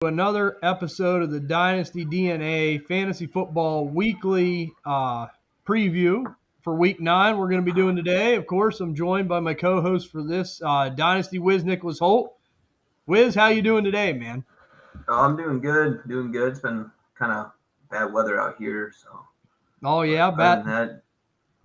Another episode of the Dynasty DNA Fantasy Football Weekly preview for Week 9. We're going to be doing today. Of course, I'm joined by my co-host for this, Dynasty Wiz Nicholas Holt. Wiz, how you doing today, man? Oh, I'm doing good. Doing good. It's been kind of bad weather out here, so. Oh But yeah, other bad than that,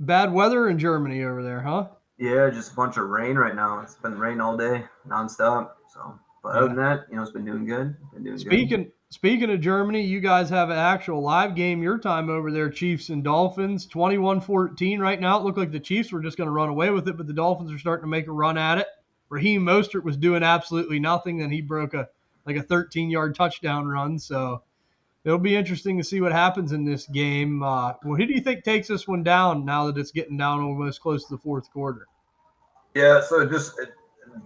bad weather in Germany over there, huh? yeah, just a bunch of rain right now. It's been rain all day, nonstop. So, but other Yeah. than that, it's been doing good. Been doing good. Speaking of Germany, you guys have an actual live game your time over there, Chiefs and Dolphins, 21-14 right now. It looked like the Chiefs were just going to run away with it, but the Dolphins are starting to make a run at it. Raheem Mostert was doing absolutely nothing, then he broke a 13-yard touchdown run. So it'll be interesting to see what happens in this game. Who do you think takes this one down now that it's getting down almost close to the fourth quarter? Yeah. So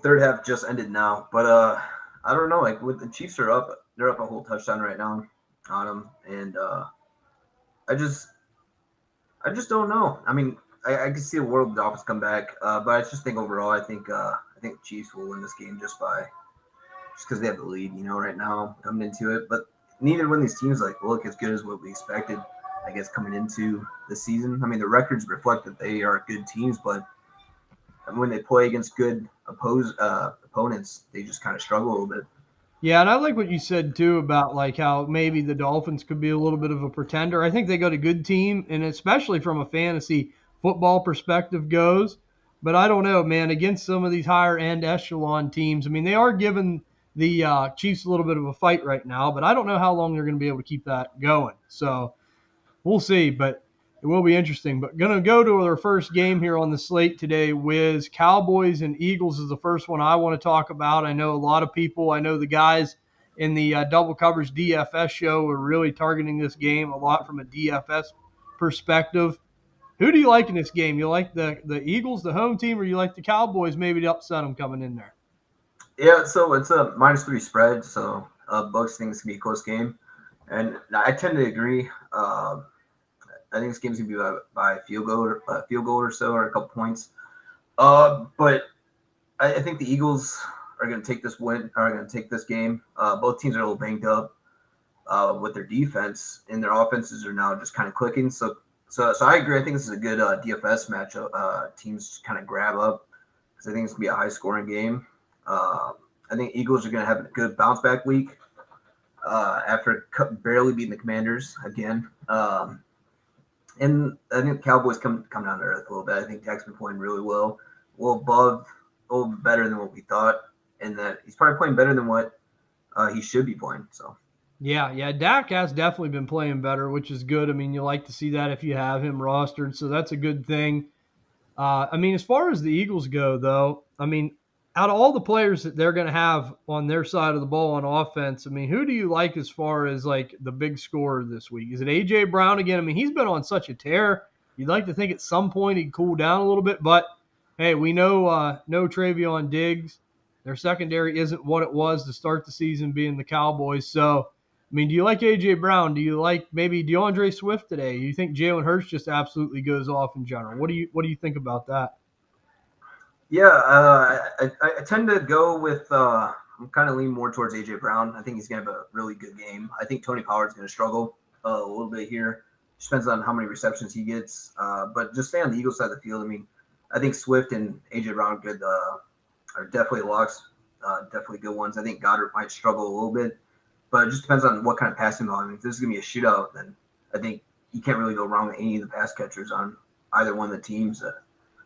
third half just ended now, but I don't know. Like with the Chiefs are up, they're up a whole touchdown right now on them, and I just I just don't know. I mean, I can see a world the Dolphins come back, but I just think overall, I think the Chiefs will win this game just because they have the lead, right now coming into it. But neither one of these teams look as good as what we expected, I guess, coming into the season. I mean, the records reflect that they are good teams, but when they play against good opponents, they just kind of struggle a little bit. Yeah, and I like what you said too about like how maybe the Dolphins could be a little bit of a pretender. I think they got a good team, and especially from a fantasy football perspective goes. But I don't know, man. Against some of these higher end echelon teams, I mean, they are giving the Chiefs a little bit of a fight right now. But I don't know how long they're going to be able to keep that going. So we'll see, but it will be interesting. But going to go to our first game here on the slate today. Wiz, Cowboys and Eagles is the first one I want to talk about. I know a lot of people. I know the guys in the double coverage DFS show are really targeting this game a lot from a DFS perspective. Who do you like in this game? You like the Eagles, the home team, or you like the Cowboys maybe to upset them coming in there? Yeah, so it's a -3 spread, so Bucks think it's gonna be a close game, and I tend to agree. I think this game's gonna be by field goal or so, or a couple points. But I think the Eagles are going to take this win. Are going to take this game. Both teams are a little banged up with their defense, and their offenses are now just kind of clicking. So I agree. I think this is a good DFS matchup. Teams kind of grab up because I think it's going to be a high scoring game. I think Eagles are going to have a good bounce back week after barely beating the Commanders again. And I think the Cowboys come down to earth a little bit. I think Dak's been playing really well, a little above, a little better than what we thought, and that he's probably playing better than what he should be playing. So Yeah, Dak has definitely been playing better, which is good. I mean, you like to see that if you have him rostered, so that's a good thing. I mean, as far as the Eagles go, though, I mean, out of all the players that they're going to have on their side of the ball on offense, I mean, who do you like as far as like the big scorer this week? Is it A.J. Brown again? I mean, he's been on such a tear. You'd like to think at some point he'd cool down a little bit, but hey, we know no Travion Diggs. Their secondary isn't what it was to start the season being the Cowboys. So, I mean, do you like A.J. Brown? Do you like maybe DeAndre Swift today? You think Jalen Hurts just absolutely goes off in general? What do you think about that? yeah, I tend to go with. I'm kind of leaning more towards AJ Brown. I think he's gonna have a really good game. I think Tony Pollard's gonna struggle a little bit here. Just depends on how many receptions he gets. But just stay on the Eagles side of the field. I mean, I think Swift and AJ Brown are definitely locks, definitely good ones. I think Goddard might struggle a little bit, but it just depends on what kind of passing volume. If this is gonna be a shootout, then I think you can't really go wrong with any of the pass catchers on either one of the teams.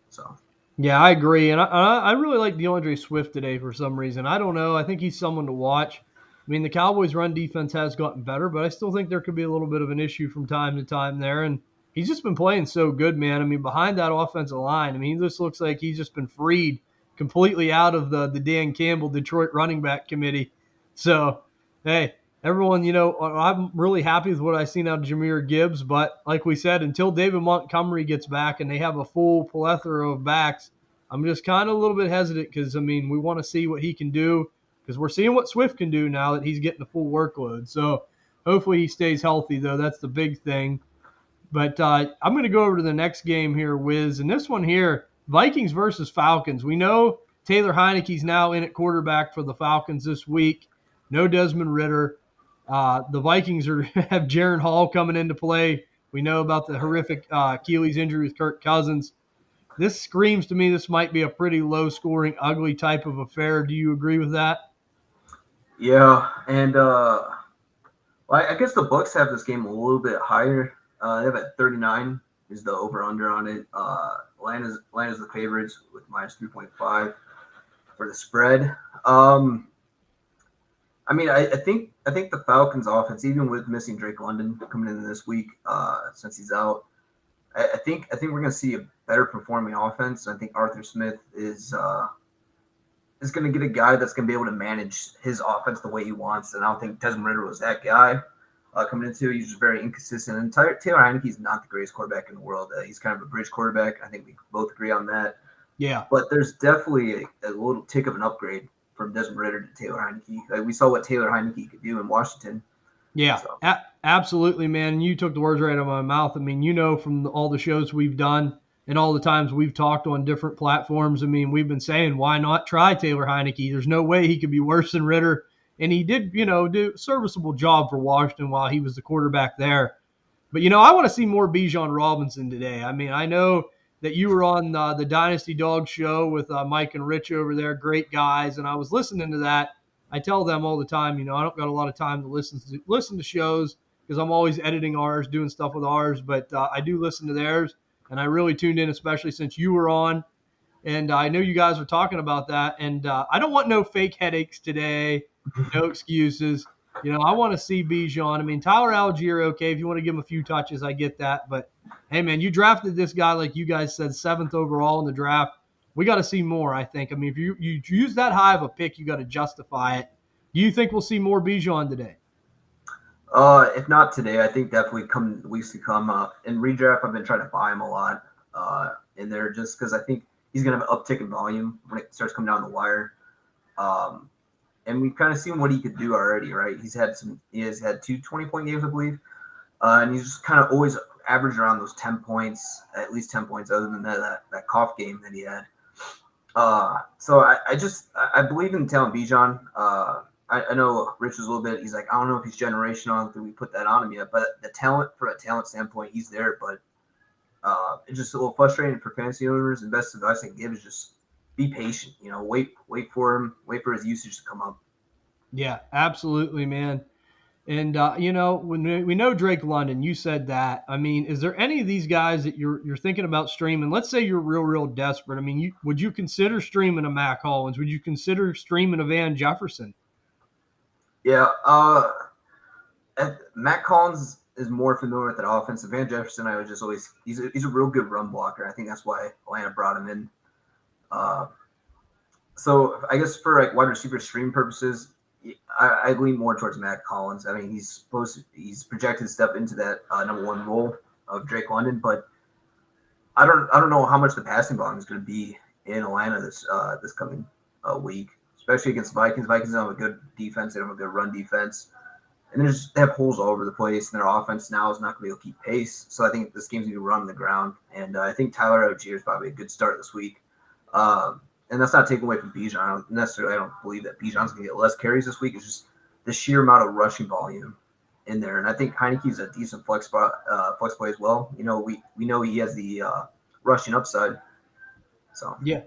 So. Yeah, I agree, and I really like DeAndre Swift today for some reason. I don't know. I think he's someone to watch. I mean, the Cowboys' run defense has gotten better, but I still think there could be a little bit of an issue from time to time there. And he's just been playing so good, man. I mean, behind that offensive line, I mean, he just looks like he's just been freed completely out of the Dan Campbell Detroit running back committee. So, hey, everyone, I'm really happy with what I've seen out of Jahmyr Gibbs. But like we said, until David Montgomery gets back and they have a full plethora of backs, I'm just kind of a little bit hesitant because, I mean, we want to see what he can do because we're seeing what Swift can do now that he's getting a full workload. So hopefully he stays healthy, though. That's the big thing. But I'm going to go over to the next game here, Wiz. And this one here, Vikings versus Falcons. We know Taylor Heineke's now in at quarterback for the Falcons this week. no Desmond Ritter. The Vikings have Jaron Hall coming into play. We know about the horrific Achilles injury with Kirk Cousins. This screams to me this might be a pretty low-scoring, ugly type of affair. Do you agree with that? Yeah, and well, I guess the Bucks have this game a little bit higher. They have at 39 is the over/under on it. Atlanta's the favorites with minus 3.5 for the spread. I mean, I think the Falcons' offense, even with missing Drake London coming in this week, since he's out, I think we're going to see a better performing offense. I think Arthur Smith is going to get a guy that's going to be able to manage his offense the way he wants. And I don't think Desmond Ritter was that guy coming into it. He's just very inconsistent. And Taylor Heinicke is not the greatest quarterback in the world. He's kind of a bridge quarterback. I think we both agree on that. Yeah. But there's definitely a little tick of an upgrade from Desmond Ritter to Taylor Heinicke. Like we saw what Taylor Heinicke could do in Washington. Yeah, so. Absolutely, man. You took the words right out of my mouth. I mean, from all the shows we've done and all the times we've talked on different platforms, I mean, we've been saying, why not try Taylor Heinicke? There's no way he could be worse than Ritter. And he did, do a serviceable job for Washington while he was the quarterback there. But, I want to see more Bijan Robinson today. I mean, I know that you were on the Dynasty Dog show with Mike and Rich over there, great guys, and I was listening to that. I tell them all the time, I don't got a lot of time to listen to shows because I'm always editing ours, doing stuff with ours, but I do listen to theirs, and I really tuned in, especially since you were on, and I know you guys were talking about that, and I don't want no fake headaches today, no excuses. I want to see Bijan. I mean, Tyler Algier, okay, if you want to give him a few touches, I get that. But, hey, man, you drafted this guy, like you guys said, 7th overall in the draft. We got to see more, I think. I mean, if you use that high of a pick, you got to justify it. Do you think we'll see more Bijan today? If not today, I think definitely weeks to come. In redraft, I've been trying to buy him a lot in there just because I think he's going to have an uptick in volume when it starts coming down the wire. And we've kind of seen what he could do already, right? He has had 2 20-point games, I believe. And he's just kind of always averaged around those 10 points, at least 10 points, other than that cough game that he had. So I believe in talent Bijan. I know Rich was a little bit, he's like, I don't know if he's generational. I don't think we put that on him yet. But the talent, from a talent standpoint, he's there. But it's just a little frustrating for fantasy owners. And best advice I can give is just be patient, wait for him, wait for his usage to come up. Yeah, absolutely, man. And when we know Drake London, you said that. I mean, is there any of these guys that you're thinking about streaming? Let's say you're real desperate. I mean, would you consider streaming a Mac Hollins? Would you consider streaming a Van Jefferson? Yeah, Mac Hollins is more familiar with that offense. Van Jefferson, I would just always he's a real good run blocker. I think that's why Atlanta brought him in. So I guess for like wide receiver stream purposes, I lean more towards Mac Hollins. I mean, he's projected to step into that number 1 role of Drake London, but I don't know how much the passing volume is going to be in Atlanta this coming week, especially against the Vikings. Vikings don't have a good defense; they don't have a good run defense, and they have holes all over the place. And their offense now is not going to be able to keep pace. So I think this game's going to be run on the ground, and I think Tyler Algier is probably a good start this week. And that's not taken away from Bijan. I don't believe that Bijan's going to get less carries this week. It's just the sheer amount of rushing volume in there. And I think Heinicke's a decent flex play as well. We know he has the rushing upside. So yeah,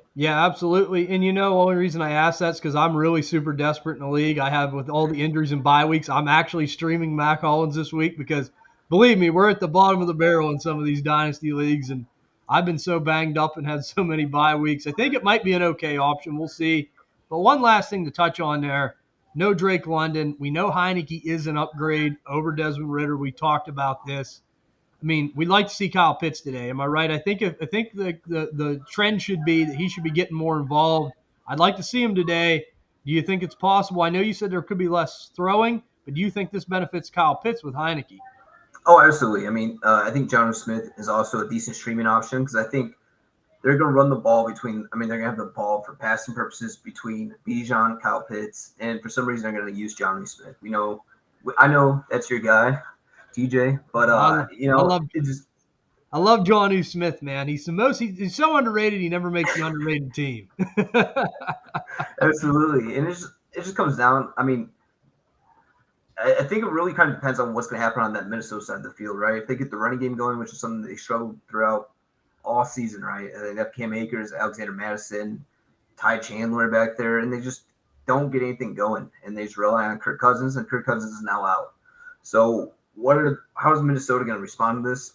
absolutely. And the only reason I ask that is because I'm really super desperate in the league. I have, with all the injuries and bye weeks, I'm actually streaming Mac Hollins this week because, believe me, we're at the bottom of the barrel in some of these dynasty leagues, and I've been so banged up and had so many bye weeks. I think it might be an okay option. We'll see. But one last thing to touch on there. No Drake London. We know Heinicke is an upgrade over Desmond Ritter. We talked about this. I mean, we'd like to see Kyle Pitts today. Am I right? I think the trend should be that he should be getting more involved. I'd like to see him today. Do you think it's possible? I know you said there could be less throwing, but do you think this benefits Kyle Pitts with Heinicke? Oh, absolutely. I mean, I think Jonnu Smith is also a decent streaming option because I think they're going to run the ball they're going to have the ball for passing purposes between Bijan, Kyle Pitts, and for some reason they're going to use Jonnu Smith. I know that's your guy, TJ, but I love Jonnu Smith, man. He's he's so underrated. He never makes the underrated team. Absolutely, and it just comes down. I mean, I think it really kind of depends on what's going to happen on that Minnesota side of the field, right? If they get the running game going, which is something they struggled throughout all season, right? They have Cam Akers, Alexander Madison, Ty Chandler back there, and they just don't get anything going, and they just rely on Kirk Cousins, and Kirk Cousins is now out. So how is Minnesota going to respond to this?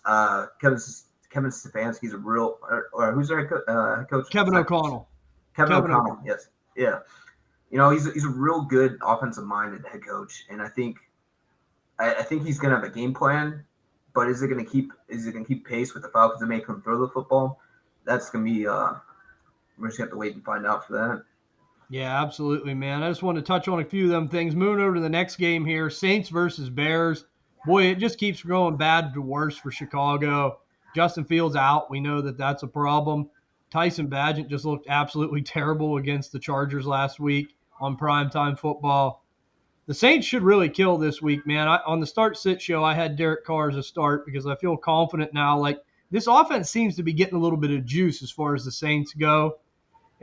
Kevin Stefanski's a real, or who's their head coach? Kevin O'Connell. Kevin O'Connell, yes, yeah. He's a real good offensive minded head coach, and I think he's going to have a game plan. But is it going to keep pace with the Falcons and make them throw the football? That's going to be we're just going to have to wait and find out for that. Yeah, absolutely, man. I just want to touch on a few of them things. Moving over to the next game here, Saints versus Bears. Boy, it just keeps going bad to worse for Chicago. Justin Fields out. We know that that's a problem. Tyson Bagent just looked absolutely terrible against the Chargers last week on primetime football. The Saints should really kill this week, man. On the start-sit show, I had Derek Carr as a start because I feel confident now. Like, this offense seems to be getting a little bit of juice as far as the Saints go.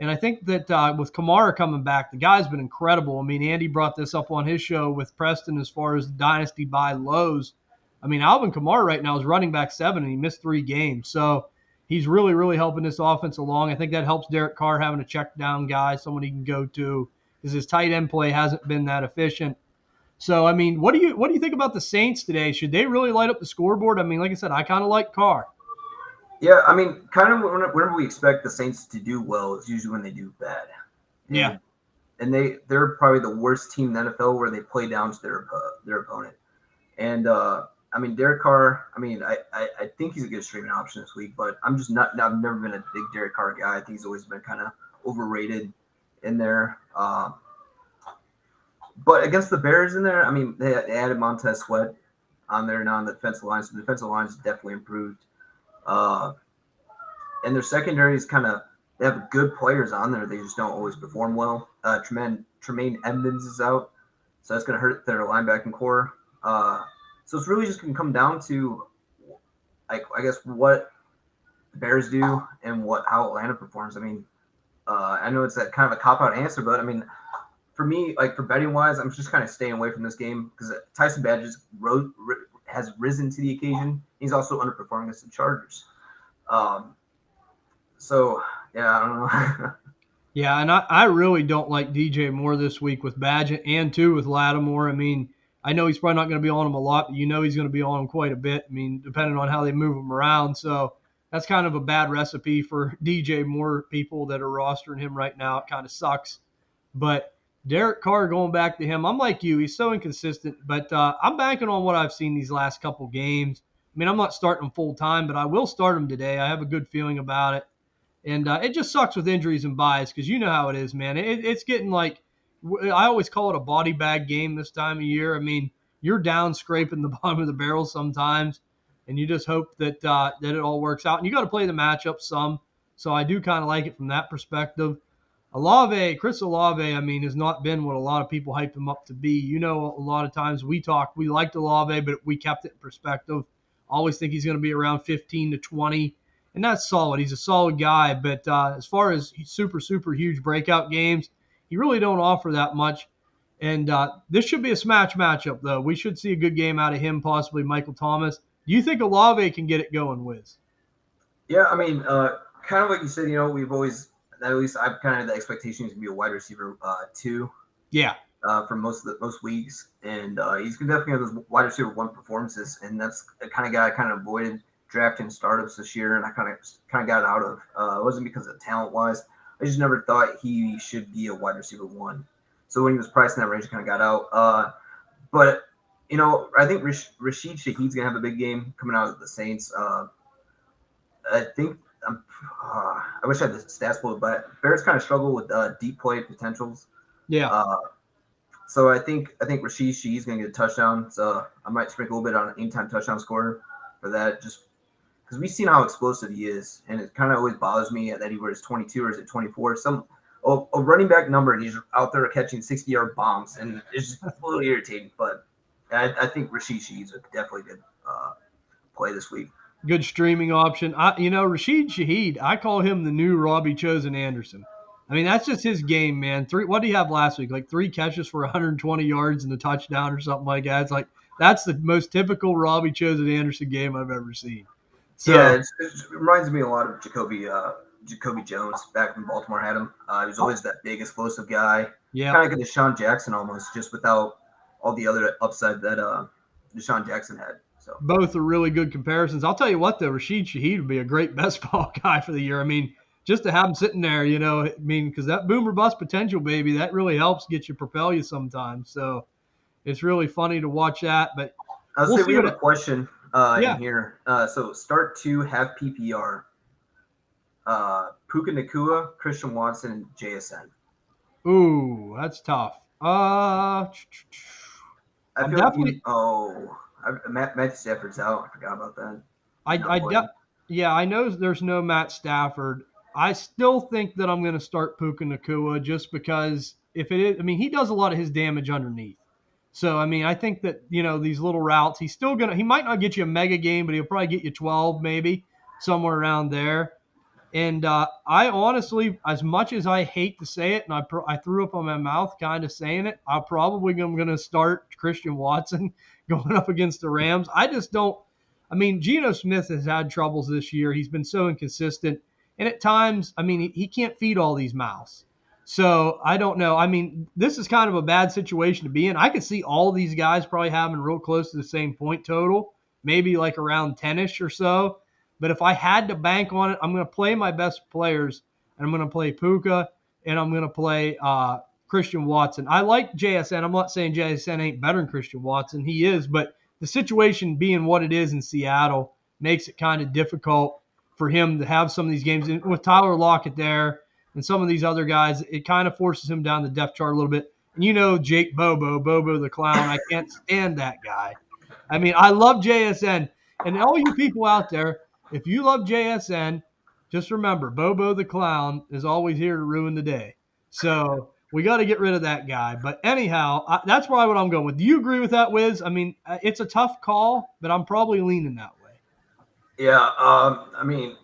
And I think that with Kamara coming back, the guy's been incredible. I mean, Andy brought this up on his show with Preston as far as the dynasty buy lows. I mean, Alvin Kamara right now is running back 7, and he missed 3 games. So he's really, really helping this offense along. I think that helps Derek Carr having a check down guy, someone he can go to, because his tight end play hasn't been that efficient. So, I mean, what do you think about the Saints today? Should they really light up the scoreboard? I mean, like I said, I kind of like Carr. Yeah, I mean, kind of whenever we expect the Saints to do well, it's usually when they do bad. Yeah. And they're probably the worst team in the NFL where they play down to their opponent. And, I mean, Derek Carr, I mean, I think he's a good streaming option this week, but I've never been a big Derek Carr guy. I think he's always been kind of overrated in there. But against the Bears in there, I mean, they added Montez Sweat on there now on the defensive line, so the defensive line is definitely improved. And their secondary is they have good players on there. They just don't always perform well. Tremaine Edmonds is out, so that's going to hurt their linebacking core. So it's really just going to come down to, I guess, what the Bears do and how Atlanta performs. I mean, I know it's a kind of a cop-out answer, but I mean, for me, like for betting wise, I'm just kind of staying away from this game because Tyson Bagent has risen to the occasion. He's also underperforming against the Chargers. So yeah, I don't know. Yeah, and I really don't like DJ Moore this week with Bagent and too with Lattimore. I mean, I know he's probably not going to be on him a lot, but you know he's going to be on him quite a bit. I mean, depending on how they move him around. So that's kind of a bad recipe for DJ Moore people that are rostering him right now. It kind of sucks. But Derek Carr, going back to him, I'm like you. He's so inconsistent, but I'm banking on what I've seen these last couple games. I mean, I'm not starting him full time, but I will start him today. I have a good feeling about it. And it just sucks with injuries and buys because you know how it is, man. It's getting like, I always call it a body bag game this time of year. I mean, you're down scraping the bottom of the barrel sometimes, and you just hope that that it all works out. And you got to play the matchup some. So I do kind of like it from that perspective. Chris Olave, I mean, has not been what a lot of people hyped him up to be. You know, a lot of times we liked Olave, but we kept it in perspective. Always think he's going to be around 15 to 20. And that's solid. He's a solid guy. But as far as super, super huge breakout games, he really don't offer that much. And this should be a smash matchup, though. We should see a good game out of him, possibly Michael Thomas. Do you think Olave can get it going, Wiz? Yeah, I mean, kind of like you said, you know, we've always, at least I've kind of had the expectation to be a wide receiver 2. Yeah. For most weeks. And he's definitely have those wide receiver 1 performances. And that's the kind of guy I kind of avoided drafting startups this year, and I kind of got out of. It wasn't because of talent wise. I just never thought he should be a wide receiver 1. So when he was priced in that range, I kind of got out. But you know, I think Rashid Shaheed's gonna have a big game coming out of the Saints. I think I wish I had the stats pulled, but Bears kind of struggle with deep play potentials. Yeah. So I think Rashid Shaheed's gonna get a touchdown. So I might sprinkle a little bit on an anytime touchdown scorer for that, just because we've seen how explosive he is, and it kind of always bothers me that he wears 22 or is it 24. A running back number, and he's out there catching 60-yard bombs, and it's just a little irritating. But I think Rashid Shaheed's a definitely good play this week. Good streaming option. Rashid Shaheed, I call him the new Robbie Chosen Anderson. I mean, that's just his game, man. What did he have last week? Like 3 catches for 120 yards and a touchdown or something like that. It's like that's the most typical Robbie Chosen Anderson game I've ever seen. Yeah, So it reminds me a lot of Jacoby Jones back when Baltimore had him. He was always that big, explosive guy, yeah, kind of like a Deshaun Jackson almost, just without all the other upside that Deshaun Jackson had. So both are really good comparisons. I'll tell you what, though, Rashid Shaheed would be a great best ball guy for the year. I mean, just to have him sitting there, I mean, because that boomer bust potential, baby, that really helps get you, propel you sometimes. So it's really funny to watch that. But I'll we'll say we see have what a question in yeah. here. So start 2, have PPR. Puka Nakua, Christian Watson, and JSN. Ooh, that's tough. I I'm feel like you. definitely Matthew Stafford's out. I forgot about that. I, Not I, playing. de- yeah, I know there's no Matt Stafford. I still think that I'm going to start Puka Nakua just because if it is, I mean, he does a lot of his damage underneath. So, I mean, I think that, these little routes, he might not get you a mega game, but he'll probably get you 12 maybe, somewhere around there. And I honestly, as much as I hate to say it, and I threw up on my mouth kind of saying it, I probably am going to start Christian Watson going up against the Rams. I just don't. I mean, Geno Smith has had troubles this year. He's been so inconsistent. And at times, I mean, he can't feed all these mouths. So I don't know. I mean, this is kind of a bad situation to be in. I could see all these guys probably having real close to the same point total, maybe like around 10-ish or so. But if I had to bank on it, I'm going to play my best players, and I'm going to play Puka, and I'm going to play Christian Watson. I like JSN. I'm not saying JSN ain't better than Christian Watson. He is, but the situation being what it is in Seattle makes it kind of difficult for him to have some of these games. And with Tyler Lockett there and some of these other guys, it kind of forces him down the depth chart a little bit. And Jake Bobo the clown. I can't stand that guy. I mean, I love JSN. And all you people out there, if you love JSN, just remember Bobo the clown is always here to ruin the day. So we got to get rid of that guy. But anyhow, that's probably what I'm going with. Do you agree with that, Wiz? I mean, it's a tough call, but I'm probably leaning that way. Yeah. I mean,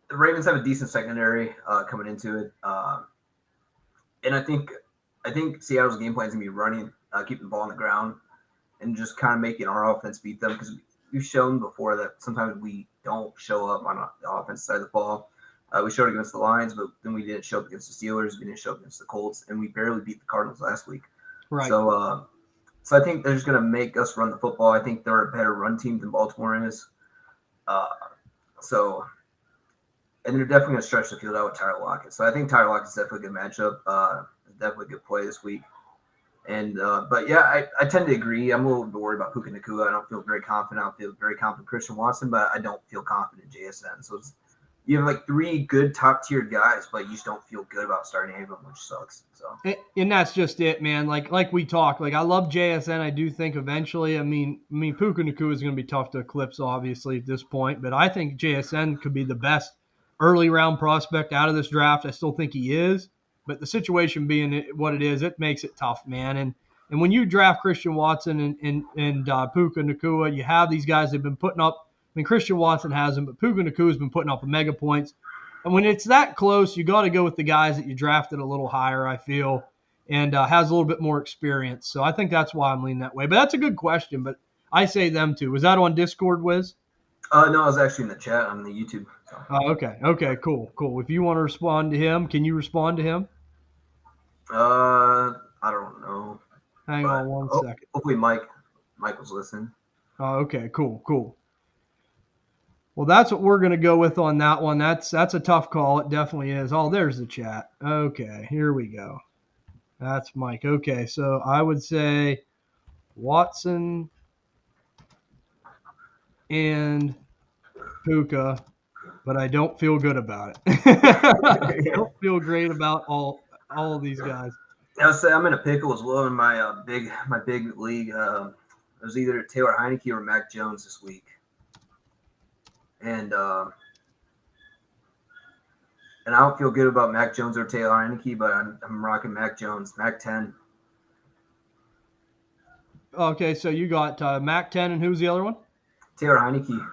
the Ravens have a decent secondary coming into it, and I think Seattle's game plan is gonna be running, keeping the ball on the ground, and just kind of making our offense beat them because we've shown before that sometimes we don't show up on the offense side of the ball. We showed against the Lions, but then we didn't show up against the Steelers. We didn't show up against the Colts, and we barely beat the Cardinals last week. Right. So I think they're just going to make us run the football. I think they're a better run team than Baltimore is. And they're definitely going to stretch the field out with Tyler Lockett. So I think Tyler Lockett's definitely a good matchup. Definitely a good play this week. But yeah, I tend to agree. I'm a little bit worried about Puka Nakua. I don't feel very confident. I don't feel very confident in Christian Watson, but I don't feel confident in JSN. So you have like 3 good top tier guys, but you just don't feel good about starting any of them, which sucks. So and that's just it, man. Like we talked. Like I love JSN. I do think eventually. I mean, Puka Nakua is going to be tough to eclipse, obviously at this point. But I think JSN could be the best early round prospect out of this draft. I still think he is. But the situation being what it is, it makes it tough, man. And when you draft Christian Watson and Puka Nakua, you have these guys that have been putting up. I mean, Christian Watson hasn't, but Puka Nakua has been putting up mega points. And when it's that close, you got to go with the guys that you drafted a little higher, I feel, and has a little bit more experience. So I think that's why I'm leaning that way. But that's a good question. But I say them too. Was that on Discord, Wiz? no, I was actually in the chat on the YouTube. So. Okay. Okay. Cool. Cool. If you want to respond to him, can you respond to him? I don't know. Hang on one second. Hopefully Mike was listening. Okay, cool. Well, that's what we're going to go with on that one. That's a tough call. It definitely is. Oh, there's the chat. Okay, here we go. That's Mike. Okay, so I would say Watson and Puka, but I don't feel good about it. I don't feel great about all of these guys. I'll say I'm in a pickle as well in my big league. It was either Taylor Heineke or Mac Jones this week, and I don't feel good about Mac Jones or Taylor Heineke, but I'm rocking Mac Jones, Mac 10. Okay, so you got Mac 10, and who's the other one? Taylor Heineke.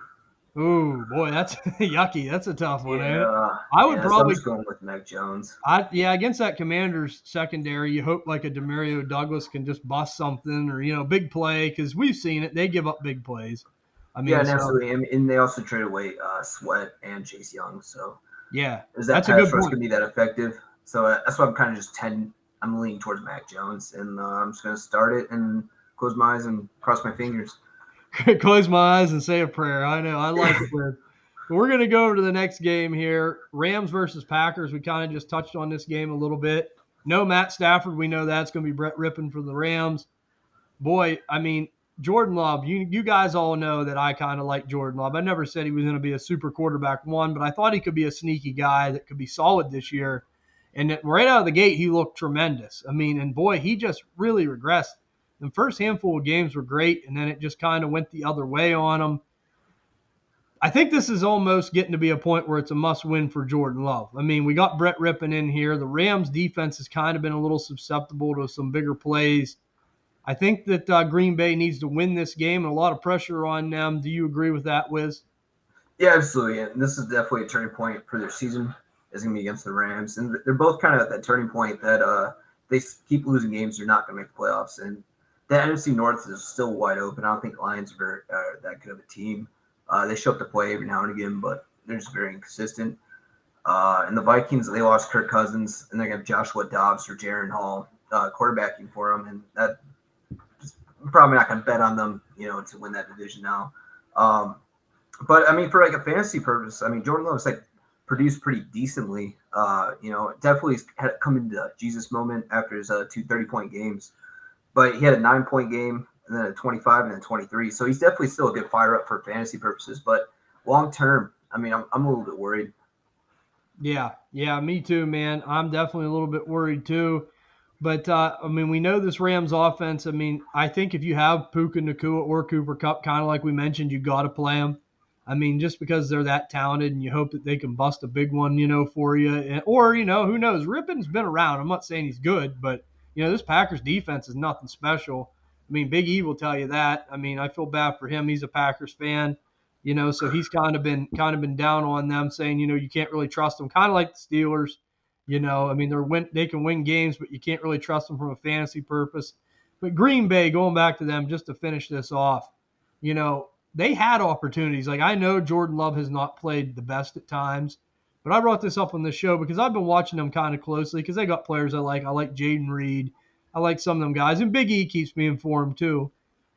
Ooh, boy, that's yucky. That's a tough one, ain't it? Yeah, I would yeah. So I'm probably, just going with Mac Jones. yeah, against that Commanders secondary, you hope like a Demario Douglas can just bust something or big play because we've seen it. They give up big plays. I Yeah, mean, and so absolutely. And they also traded away Sweat and Chase Young. So yeah, is that that's a pass good rush point. going to be that effective? So that's why I'm kind of just I'm leaning towards Mac Jones, and I'm just going to start it and close my eyes and cross my fingers. Close my eyes and say a prayer. I know. I like it, Liz. We're going to go over to the next game here. Rams versus Packers. We kind of just touched on this game a little bit. No Matt Stafford. We know that's going to be Brett Rippon for the Rams. Boy, I mean, Jordan Love, you guys all know that I kind of like Jordan Love. I never said he was going to be a super quarterback one, but I thought he could be a sneaky guy that could be solid this year. And right out of the gate, he looked tremendous. I mean, and boy, he just really regressed. The first handful of games were great, and then it just kind of went the other way on him. I think this is almost getting to be a point where it's a must win for Jordan Love. I mean, we got Brett Rippon in here. The Rams defense has kind of been a little susceptible to some bigger plays. I think that Green Bay needs to win this game and a lot of pressure on them. Do you agree with that, Wiz? Yeah, absolutely. And this is definitely a turning point for their season. Is going to be against the Rams, and they're both kind of at that turning point that they keep losing games, they're not going to make the playoffs. And the NFC North is still wide open. I don't think Lions are that good of a team. They show up to play every now and again, but they're just very inconsistent. And the Vikings, they lost Kirk Cousins, and they're going to have Joshua Dobbs or Jaron Hall quarterbacking for them, and that I'm probably not going to bet on them, to win that division now. But I mean, for like a fantasy purpose, I mean, Jordan Love's like produced pretty decently. Definitely had come into Jesus moment after his 2 30-point games, but he had a 9-point game and then a 25 and then 23. So he's definitely still a good fire up for fantasy purposes. But long term, I mean, I'm a little bit worried. Yeah, me too, man. I'm definitely a little bit worried too. But I mean, we know this Rams offense. I mean, I think if you have Puka Nakua or Cooper Cup, kind of like we mentioned, you got to play them. I mean, just because they're that talented, and you hope that they can bust a big one, for you. Or who knows? Rippon's been around. I'm not saying he's good, but this Packers defense is nothing special. I mean, Big E will tell you that. I mean, I feel bad for him. He's a Packers fan. So he's kind of been down on them, saying, you can't really trust them, kind of like the Steelers. I mean, they can win games, but you can't really trust them from a fantasy purpose. But Green Bay, going back to them just to finish this off, they had opportunities. Like, I know Jordan Love has not played the best at times, but I brought this up on the show because I've been watching them kind of closely because they got players I like. I like Jaden Reed. I like some of them guys, and Big E keeps me informed too.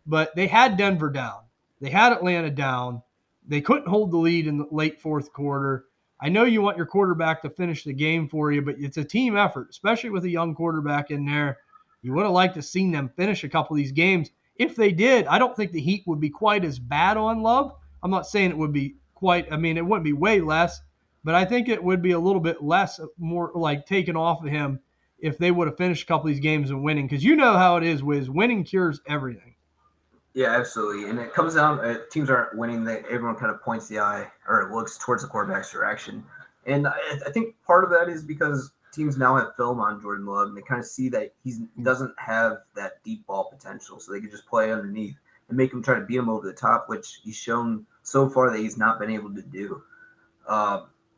But they had Denver down. They had Atlanta down. They couldn't hold the lead in the late fourth quarter. I know you want your quarterback to finish the game for you, but it's a team effort, especially with a young quarterback in there. You would have liked to seen them finish a couple of these games. If they did, I don't think the Heat would be quite as bad on Love. I'm not saying it would be quite, I mean, it wouldn't be way less, but I think it would be a little bit less, more like taken off of him if they would have finished a couple of these games and winning. Because you know how it is, Wiz. Winning cures everything. Yeah, absolutely. And it comes down, teams aren't winning. Everyone kind of points the eye or looks towards the quarterback's direction. And I think part of that is because teams now have film on Jordan Love, and they kind of see that he doesn't have that deep ball potential. So they can just play underneath and make him try to beat him over the top, which he's shown so far that he's not been able to do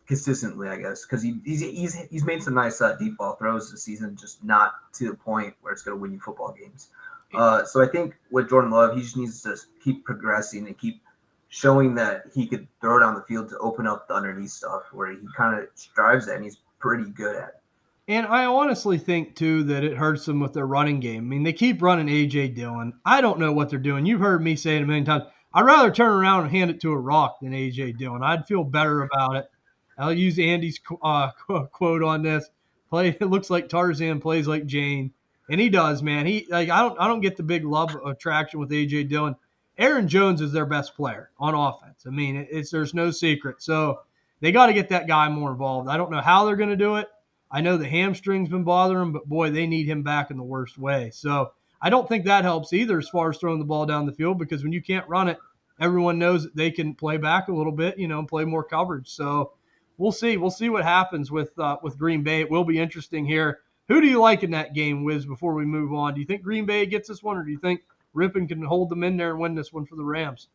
consistently, I guess, because he's made some nice deep ball throws this season, just not to the point where it's going to win you football games. So I think with Jordan Love, he just needs to keep progressing and keep showing that he could throw it on the field to open up the underneath stuff where he kind of strives at and he's pretty good at. And I honestly think, too, that it hurts them with their running game. I mean, they keep running A.J. Dillon. I don't know what they're doing. You've heard me say it a million times. I'd rather turn around and hand it to a rock than A.J. Dillon. I'd feel better about it. I'll use Andy's quote on this. It looks like Tarzan plays like Jane. And he does, man. I don't get the big love attraction with A.J. Dillon. Aaron Jones is their best player on offense. I mean, there's no secret. So they got to get that guy more involved. I don't know how they're going to do it. I know the hamstring's been bothering him, but boy, they need him back in the worst way. So I don't think that helps either as far as throwing the ball down the field, because when you can't run it, everyone knows that they can play back a little bit, and play more coverage. So we'll see. We'll see what happens with Green Bay. It will be interesting here. Who do you like in that game, Wiz, before we move on? Do you think Green Bay gets this one, or do you think Rippon can hold them in there and win this one for the Rams?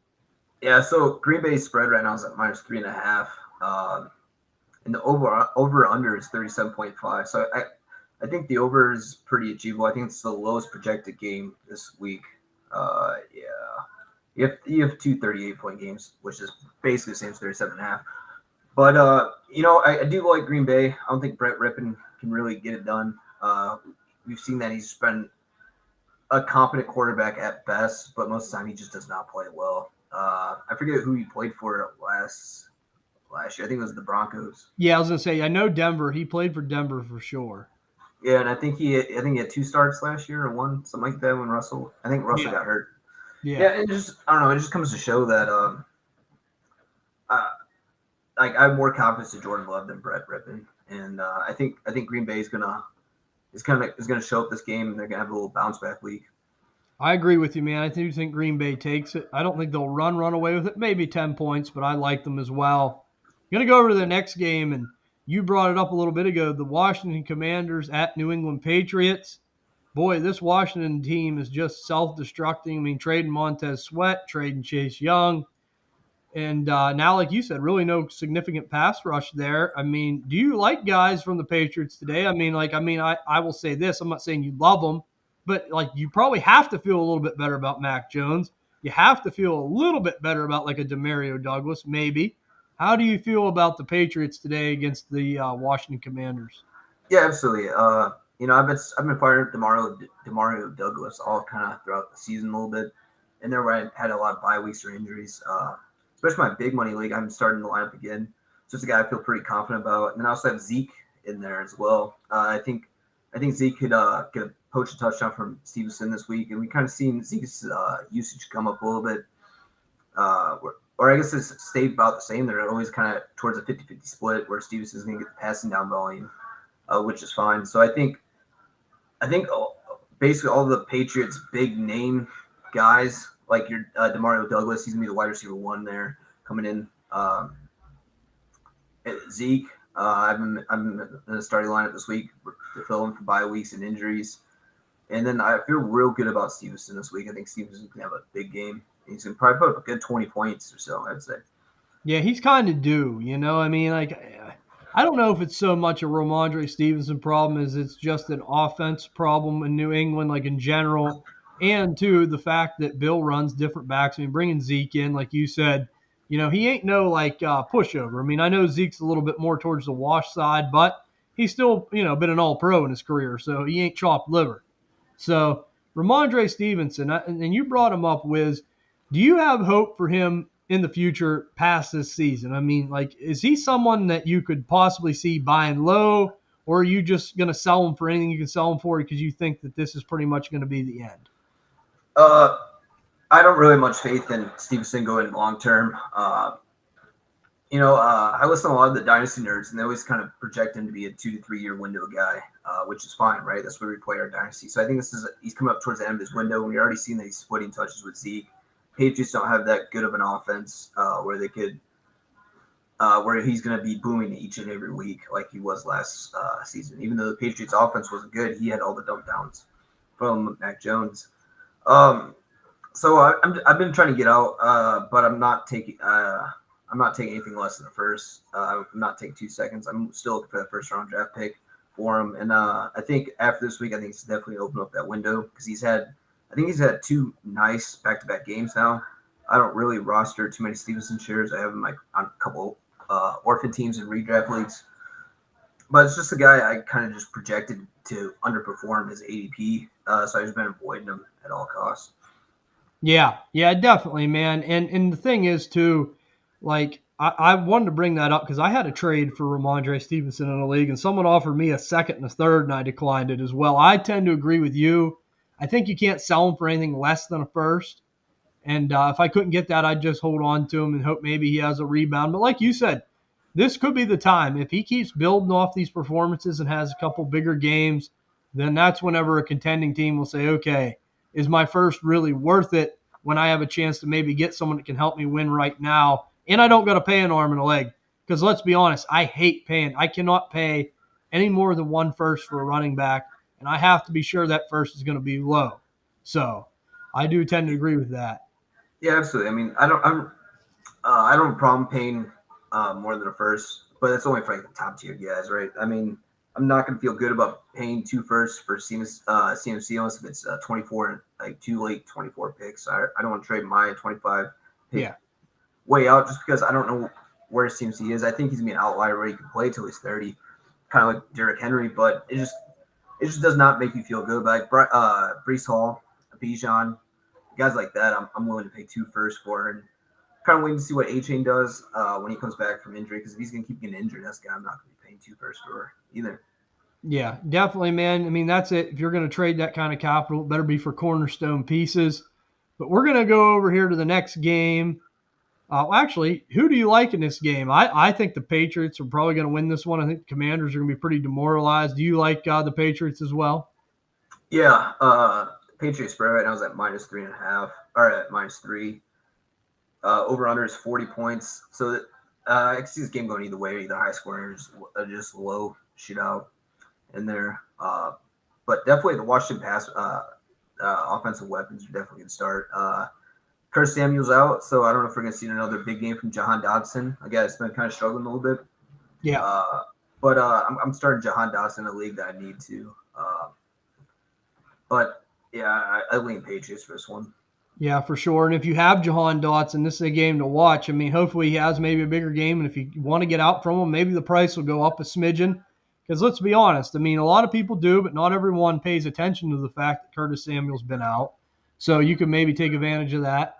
Yeah, so Green Bay's spread right now is at -3.5. And the over under is 37.5. So I think the over is pretty achievable. I think it's the lowest projected game this week. Yeah. You have two 38-point games, which is basically the same as 37.5. But I do like Green Bay. I don't think Brett Rippon can really get it done. We've seen that he's been a competent quarterback at best, but most of the time he just does not play well. I forget who he played for last year. I think it was the Broncos. Yeah, I was gonna say I know Denver. He played for Denver for sure. Yeah, and I think he had two starts last year or one, something like that when Russell Yeah, got hurt. yeah. Yeah, it just I don't know, it just comes to show that uh like I have more confidence in Jordan Love than Brett Rippon. And I think Green Bay is gonna show up this game and they're gonna have a little bounce back week. I agree with you, man. I do think Green Bay takes it. I don't think they'll run away with it. Maybe 10 points, but I like them as well. I'm going to go over to the next game, and you brought it up a little bit ago. The Washington Commanders at New England Patriots. Boy, this Washington team is just self-destructing. I mean, trading Montez Sweat, trading Chase Young. And now, like you said, really no significant pass rush there. I mean, do you like guys from the Patriots today? I will say this. I'm not saying you love them, but like you probably have to feel a little bit better about Mac Jones. You have to feel a little bit better about like a Demario Douglas, maybe. How do you feel about the Patriots today against the Washington Commanders? Yeah, absolutely. I've been firing up Demario Douglas all kind of throughout the season a little bit, and there where I had a lot of bye weeks or injuries. Especially my big money league, I'm starting to line up again. So it's a guy I feel pretty confident about, and then I also have Zeke in there as well. I think Zeke could get a poach a touchdown from Stevenson this week, and we kind of seen Zeke's usage come up a little bit. Or I guess it's stayed about the same. They're always kind of towards a 50-50 split where Stevenson's going to get the passing down volume, which is fine. So I think basically all the Patriots big name guys like your Demario Douglas, he's gonna be the wide receiver one there coming in. Zeke, I'm in the starting lineup this week to fill in for bye weeks and injuries. And then I feel real good about Stevenson this week. I think Stevenson's gonna have a big game. He's gonna probably put up a good 20 points or so, I'd say. Yeah, he's kind of due, you know. I mean, like, I don't know if it's so much a Ramondre Stevenson problem as it's just an offense problem in New England, like in general, and too the fact that Bill runs different backs. I mean, bringing Zeke in, like you said, you know, he ain't no like pushover. I mean, I know Zeke's a little bit more towards the wash side, but he's still, you know, been an All Pro in his career, so he ain't chopped liver. So Ramondre Stevenson, and you brought him up, Wiz. Do you have hope for him in the future past this season? I mean, like, is he someone that you could possibly see buying low, or are you just going to sell him for anything you can sell him for because you think that this is pretty much going to be the end? Uh, I don't really much faith in Stevenson going long term. I listen to a lot of the dynasty nerds, and they always kind of project him to be a 2 to 3 year window guy, which is fine, right? That's where we play our dynasty. So I think he's coming up towards the end of his window, and we already seen that he's splitting touches with Zeke. Patriots don't have that good of an offense where he's going to be booming each and every week like he was last season. Even though the Patriots offense wasn't good, he had all the dump downs from Mac Jones. Um, I've been trying to get out, but I'm not taking. I'm not taking anything less than the first. I'm not taking 2 seconds. I'm still looking for that first round draft pick for him. And I think after this week, I think it's definitely opened up that window because I think he's had two nice back to back games now. I don't really roster too many Stevenson shares. I have him like on a couple orphan teams and redraft leagues. But it's just a guy I kind of just projected to underperform his ADP. So I've just been avoiding him at all costs. Yeah, yeah, definitely, man. And the thing is too, like I wanted to bring that up because I had a trade for Ramondre Stevenson in a league, and someone offered me a second and a third, and I declined it as well. I tend to agree with you. I think you can't sell him for anything less than a first. And if I couldn't get that, I'd just hold on to him and hope maybe he has a rebound. But like you said, this could be the time. If he keeps building off these performances and has a couple bigger games, then that's whenever a contending team will say, okay, is my first really worth it when I have a chance to maybe get someone that can help me win right now? And I don't got to pay an arm and a leg. Because let's be honest, I hate paying. I cannot pay any more than one first for a running back. And I have to be sure that first is going to be low. So I do tend to agree with that. Yeah, absolutely. I mean, I don't. I don't have a problem paying more than a first, but it's only for like the top tier guys, right? I mean, I'm not gonna feel good about paying 2 firsts for CMC unless if it's 24, like 2 late 24 picks. I don't want to trade my 25 pick Yeah. way out just because I don't know where CMC is. I think he's gonna be an outlier where he can play till he's 30, kind of like Derrick Henry, but it just does not make you feel good. But like Brees Hall, Bijan, guys like that, I'm willing to pay 2 firsts for. And kind of waiting to see what A-Chain does when he comes back from injury, because if he's going to keep getting injured, that's a guy I'm not going to be paying 2 firsts for either. Yeah, definitely, man. I mean, that's it. If you're going to trade that kind of capital, it better be for cornerstone pieces. But we're going to go over here to the next game. Actually, who do you like in this game? I think the Patriots are probably going to win this one. I think the Commanders are going to be pretty demoralized. Do you like the Patriots as well? Yeah, Patriots spread right now is at -3.5, or at -3. Over under is 40 points. So I can see this game going either way, either high scoring or just low shootout in there. But definitely the Washington pass offensive weapons are definitely going to start. Curtis Samuel's out, so I don't know if we're going to see another big game from Jahan Dotson, a guy that's been kind of struggling a little bit. Yeah. But I'm starting Jahan Dotson in a league that I need to. But yeah, I lean Patriots for this one. Yeah, for sure. And if you have Jahan Dotson, this is a game to watch. I mean, hopefully he has maybe a bigger game. And if you want to get out from him, maybe the price will go up a smidgen. Because let's be honest, I mean, a lot of people do, but not everyone pays attention to the fact that Curtis Samuel's been out. So you can maybe take advantage of that.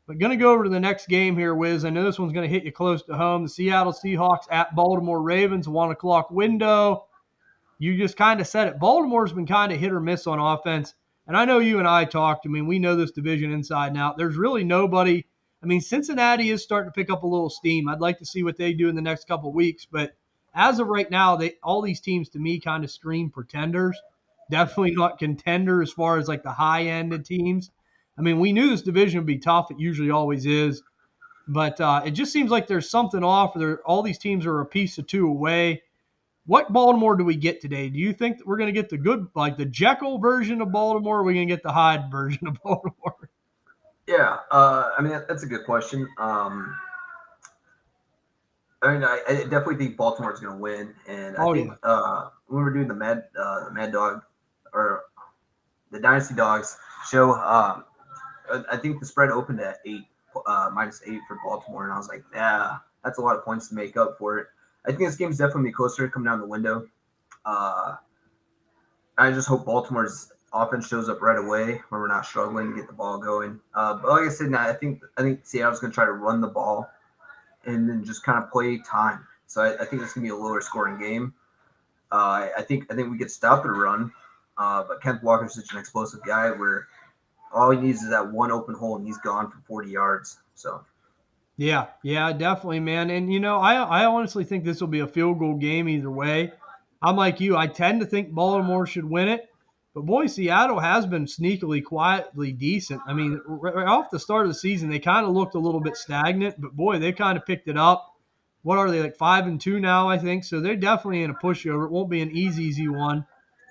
But going to go over to the next game here, Wiz. I know this one's going to hit you close to home. The Seattle Seahawks at Baltimore Ravens, 1 o'clock window. You just kind of said it. Baltimore's been kind of hit or miss on offense. And I know you and I talked. I mean, we know this division inside and out. There's really nobody. I mean, Cincinnati is starting to pick up a little steam. I'd like to see what they do in the next couple of weeks. But as of right now, all these teams to me kind of scream pretenders. Definitely not contender as far as like the high end of teams. I mean, we knew this division would be tough. It usually always is. But it just seems like there's something off. All these teams are a piece or two away. What Baltimore do we get today? Do you think that we're going to get the good, like the Jekyll version of Baltimore, or are we going to get the Hyde version of Baltimore? Yeah, I mean that's a good question. I mean, I definitely think Baltimore's going to win, and I Oh, think yeah. when we're doing the Mad Dog or the Dynasty Dogs show, I think the spread opened at 8, -8 for Baltimore, and I was like, yeah, that's a lot of points to make up for it. I think this game's definitely gonna be closer to come down the window. I just hope Baltimore's offense shows up right away where we're not struggling to get the ball going. But like I said, I think Seattle's gonna try to run the ball and then just kind of play time. So I think it's gonna be a lower scoring game. I think we get stopped at a run, but Kenneth Walker's such an explosive guy where all he needs is that one open hole and he's gone for 40 yards. So Yeah, definitely, man. And I honestly think this will be a field goal game either way. I'm like you. I tend to think Baltimore should win it, but boy, Seattle has been sneakily, quietly decent. I mean, right off the start of the season, they kind of looked a little bit stagnant, but boy, they kind of picked it up. What are they, like 5-2 now? I think so. They're definitely in a pushover. It won't be an easy one,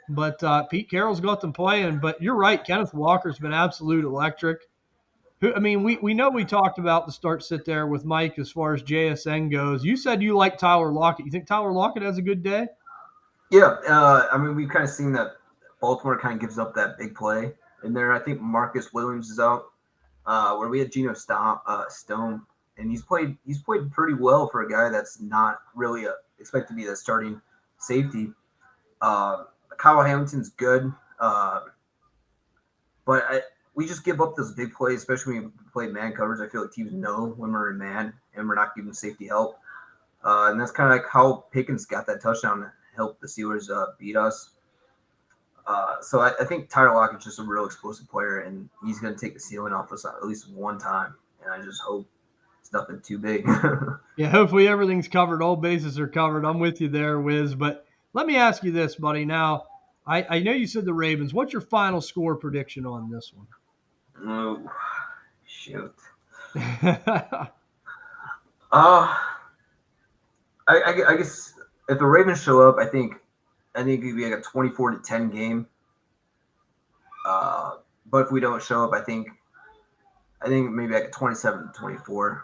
but Pete Carroll's got them playing. But you're right, Kenneth Walker's been absolute electric. I mean, we know we talked about the start sit there with Mike as far as JSN goes. You said you like Tyler Lockett. You think Tyler Lockett has a good day? yeah, I mean we've kind of seen that Baltimore kind of gives up that big play in there. I think Marcus Williams is out, where we had Geno Stone, and he's played pretty well for a guy that's not really expected to be the starting safety. Uh, Kyle Hamilton's good, but we just give up those big plays, especially when we play man coverage. I feel like teams know when we're in man and we're not giving safety help. And that's kind of like how Pickens got that touchdown to help the Steelers beat us. So I think Tyler Lockett's just a real explosive player, and he's going to take the ceiling off us at least one time. And I just hope it's nothing too big. Yeah, hopefully everything's covered. All bases are covered. I'm with you there, Wiz. But let me ask you this, buddy. Now, I know you said the Ravens. What's your final score prediction on this one? Oh, shoot. Yeah, Uh, I guess if the Ravens show up, I think it'd be like a 24-10 game. But if we don't show up, I think maybe like a 27-24.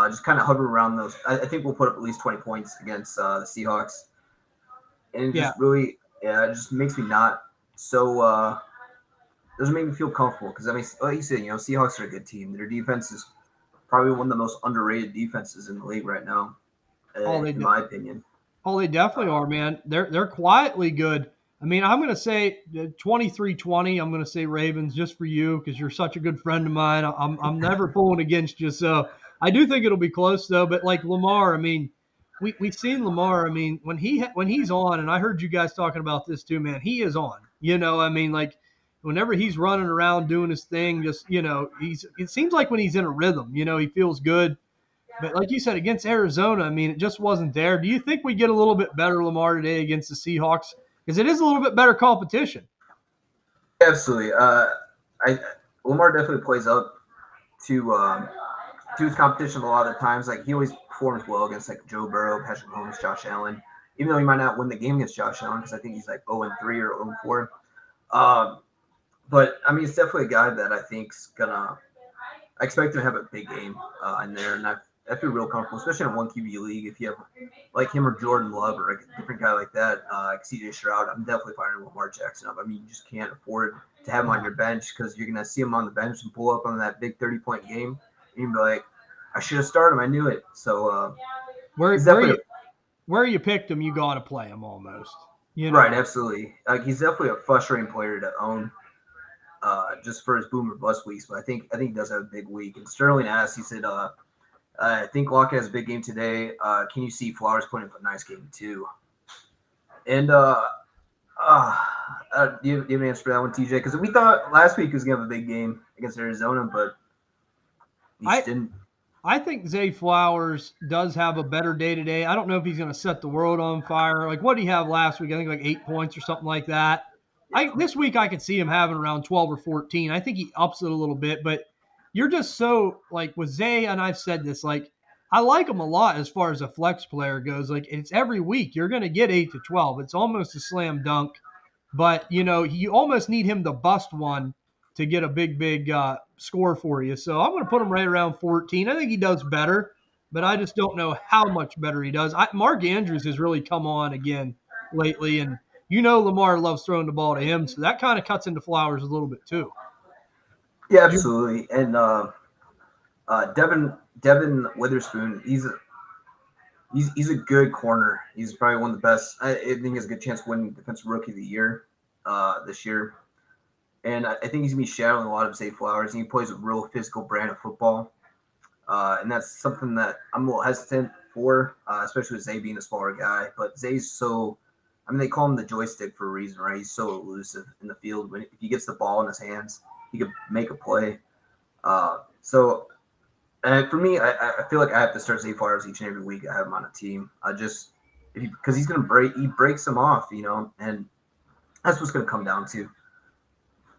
Just kind of hover around those. I think we'll put up at least 20 points against the Seahawks, and it Yeah. just really, yeah, it just makes me not so. Doesn't make me feel comfortable because I mean, like you said, Seahawks are a good team. Their defense is probably one of the most underrated defenses in the league right now, Oh, in my opinion. they definitely are, man. They're quietly good. I mean, I'm going to say 23-20. I'm going to say Ravens just for you because you're such a good friend of mine. I'm never pulling against you, so I do think it'll be close though. But like Lamar, I mean, we've seen Lamar. I mean, when he's on, and I heard you guys talking about this too, man. He is on. I mean, like whenever he's running around doing his thing, just it seems like when he's in a rhythm, he feels good. But like you said, against Arizona, I mean, it just wasn't there. Do you think we get a little bit better Lamar today against the Seahawks? Because it is a little bit better competition. Absolutely. I Lamar definitely plays up to his competition a lot of the times. Like he always performs well against like Joe Burrow, Patrick Mahomes, Josh Allen. Even though he might not win the game against Josh Allen because I think he's like 0-3 or 0-4. But I mean, it's definitely a guy that I think's gonna. I expect him to have a big game in there, and I feel real comfortable, especially in a one QB league. If you have like him or Jordan Love or a different guy like that, like CJ Stroud, I'm definitely firing Lamar Jackson up. I mean, you just can't afford to have him on your bench because you're gonna see him on the bench and pull up on that big 30-point game, and you'll be like, I should have started him. I knew it. So Where he's where definitely you where you picked him, you got to play him almost. right, absolutely. Like he's definitely a frustrating player to own. Just for his boom or bust weeks, but I think he does have a big week. And Sterling asked, he said, I think Lockett has a big game today. Can you see Flowers putting up a nice game too? And do you have an answer for that one, TJ? Because we thought last week he was gonna have a big game against Arizona, but he just I didn't. I think Zay Flowers does have a better day today. I don't know if he's going to set the world on fire. Like what did he have last week? I think like 8 points or something like that. This week I could see him having around 12 or 14. I think he ups it a little bit, but you're just so like with Zay, and I've said this, like I like him a lot as far as a flex player goes. Like it's every week you're going to get 8 to 12. It's almost a slam dunk, but you almost need him to bust one to get a big score for you. So I'm going to put him right around 14. I think he does better, but I just don't know how much better he does. Mark Andrews has really come on again lately, and Lamar loves throwing the ball to him, so that kind of cuts into Flowers a little bit too. Yeah, absolutely. And Devin Witherspoon, he's a good corner. He's probably one of the best. I think he has a good chance of winning Defensive Rookie of the Year this year. And I think he's going to be shadowing a lot of Zay Flowers. And he plays a real physical brand of football. And that's something that I'm a little hesitant for, especially with Zay being a smaller guy. But Zay's so, I mean, they call him the joystick for a reason, right? He's so elusive in the field. If he gets the ball in his hands, he could make a play. And for me, I feel like I have to start Zay Flowers each and every week. I have him on a team. Because he's going to he breaks them off, and that's what's going to come down to.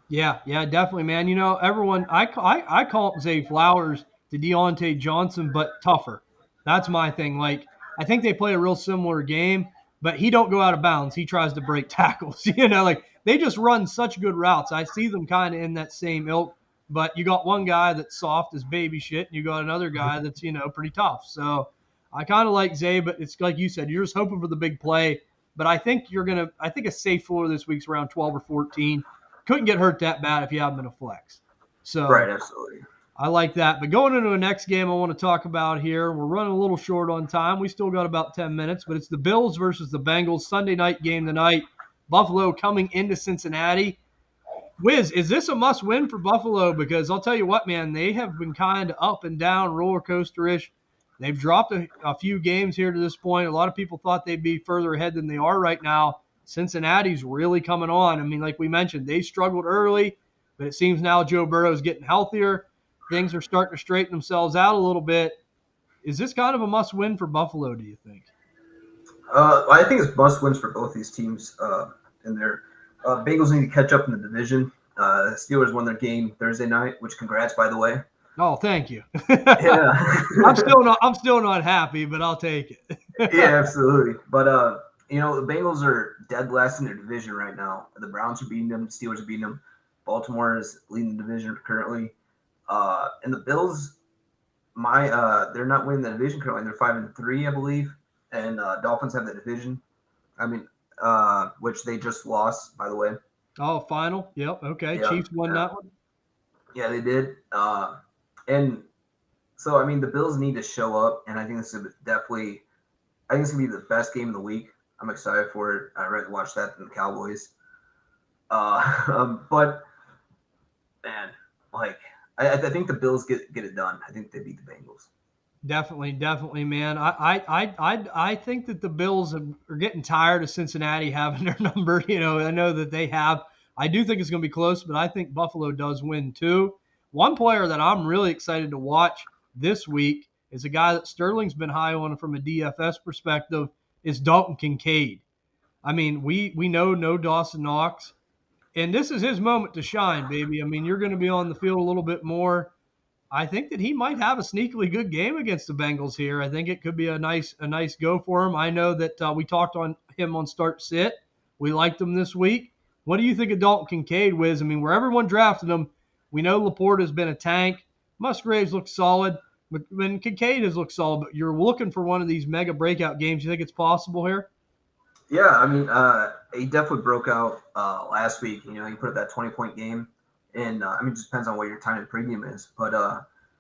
Yeah, definitely, man. Everyone, I call Zay Flowers to Deontay Johnson, but tougher. That's my thing. Like, I think they play a real similar game, but he don't go out of bounds. He tries to break tackles. Like they just run such good routes. I see them kind of in that same ilk. But you got one guy that's soft as baby shit, and you got another guy that's pretty tough. So I kind of like Zay, but it's like you said, you're just hoping for the big play. But I think I think a safe floor this week's around 12 or 14. Couldn't get hurt that bad if you have him in a flex. Right, So absolutely. I like that. But going into the next game I want to talk about here, we're running a little short on time. We still got about 10 minutes, but it's the Bills versus the Bengals Sunday night game tonight. Buffalo coming into Cincinnati. Wiz, is this a must win for Buffalo? Because I'll tell you what, man, they have been kind of up and down, roller coaster-ish. They've dropped a few games here to this point. A lot of people thought they'd be further ahead than they are right now. Cincinnati's really coming on. I mean, like we mentioned, they struggled early, but it seems now Joe Burrow's getting healthier. Things are starting to straighten themselves out a little bit. Is this kind of a must win for Buffalo, do you think? I think it's must wins for both these teams in their Bengals need to catch up in the division. Steelers won their game Thursday night, which congrats, by the way. Oh, thank you. Yeah. I'm still not happy, but I'll take it. Yeah, absolutely. But the Bengals are dead last in their division right now. The Browns are beating them, Steelers are beating them. Baltimore is leading the division currently. And the Bills, they're not winning the division currently. They're 5-3, I believe, and Dolphins have the division. I mean, which they just lost, by the way. Oh, final. Yep. Okay. Yeah, Chiefs won yeah, that one. yeah, they did. And so I mean, the Bills need to show up, and I think this is definitely. I think it's gonna be the best game of the week. I'm excited for it. I'd rather watch that than the Cowboys. But man, like I think the Bills get it done. I think they beat the Bengals. Definitely, man. I think that the Bills are getting tired of Cincinnati having their number. I know that they have. I do think it's going to be close, but I think Buffalo does win too. One player that I'm really excited to watch this week is a guy that Sterling's been high on from a DFS perspective is Dalton Kincaid. I mean, we know no Dawson Knox, and this is his moment to shine, baby. I mean, you're going to be on the field a little bit more. I think that he might have a sneakily good game against the Bengals here. I think it could be a nice go for him. I know that we talked on him on start sit. We liked him this week. What do you think of Dalton Kincaid, Wiz? I mean, where everyone drafted him, we know Laporte has been a tank. Musgraves looks solid, but when Kincaid has looked solid, but you're looking for one of these mega breakout games. You think it's possible here? Yeah, I mean, he definitely broke out last week. He put up that 20-point game, and I mean, it just depends on what your time and premium is. But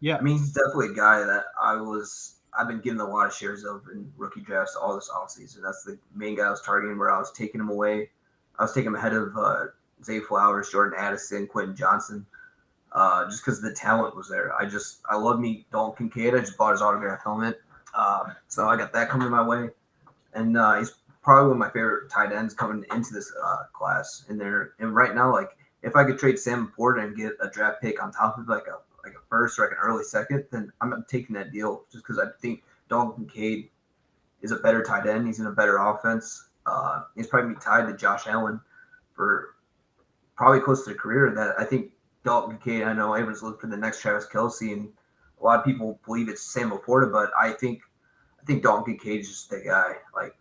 Yeah. I mean, he's definitely a guy that I've been getting a lot of shares of in rookie drafts all this offseason. That's the main guy I was targeting where I was taking him away. I was taking him ahead of Zay Flowers, Jordan Addison, Quentin Johnson, just because the talent was there. I love me Dalton Kincaid. I just bought his autograph helmet. So I got that coming my way. And he's probably one of my favorite tight ends coming into this class. And right now, like if I could trade Sam Porter and get a draft pick on top of like a first or like an early second, then I'm taking that deal just because I think Dalton Kincaid is a better tight end. He's in a better offense. He's probably tied to Josh Allen for probably close to the career. That I think Dalton Kincaid. I know everyone's looking for the next Travis Kelce, and a lot of people believe it's Sam Laporta, but I think Dalton Kincaid is just the guy. Like